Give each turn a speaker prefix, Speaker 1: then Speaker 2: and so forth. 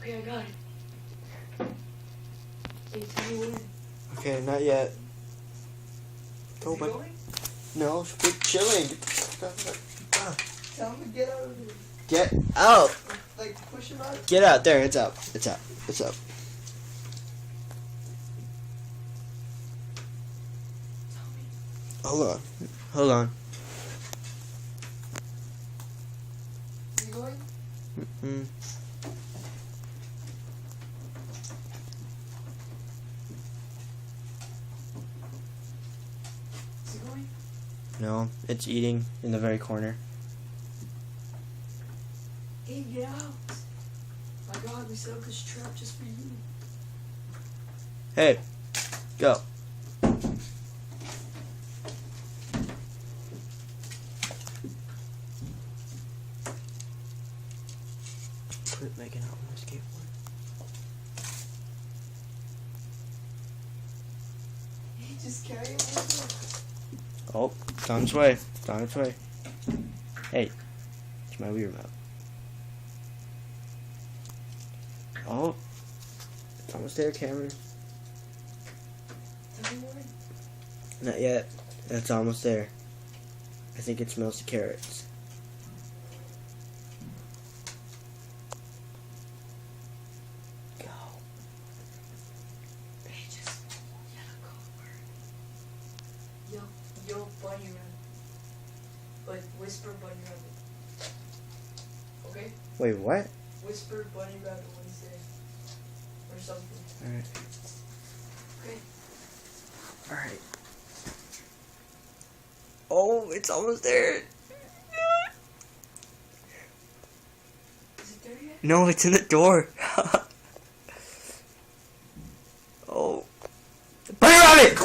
Speaker 1: Okay, I got it. Hey, tell me when.
Speaker 2: Okay, not yet. Go,
Speaker 1: Is it
Speaker 2: bud.
Speaker 1: going?
Speaker 2: No, quit chilling.
Speaker 3: Tell him to get out of here.
Speaker 2: Get out.
Speaker 3: Like, push him out.
Speaker 2: Get out. There, it's up. It's up. It's up.
Speaker 1: Tell me.
Speaker 2: Hold on. Hold on.
Speaker 3: Is he going?
Speaker 2: Mm.
Speaker 1: Is it going?
Speaker 2: No, it's eating in the very corner.
Speaker 1: Hey, get out. My God, we set up this trap just for you.
Speaker 2: Hey, go. Quit making out on my skateboard.
Speaker 3: He just carry him with him.
Speaker 2: Oh, it's on its way. It's on its way. Hey, it's my Wii remote. Oh, it's almost there, Cameron.
Speaker 1: Tell me when.
Speaker 2: Not yet. It's almost there. I think it smells the carrots. Go.
Speaker 1: Hey, just yell a code word. Yo, bunny rabbit. But whisper bunny rabbit. Okay?
Speaker 2: Wait, what?
Speaker 1: Whisper bunny rabbit Wednesday. Or something.
Speaker 2: Alright.
Speaker 1: Okay.
Speaker 2: Alright. Oh, it's almost there.
Speaker 1: Is it there yet?
Speaker 2: No, it's in the door. Oh. Bunny rabbit!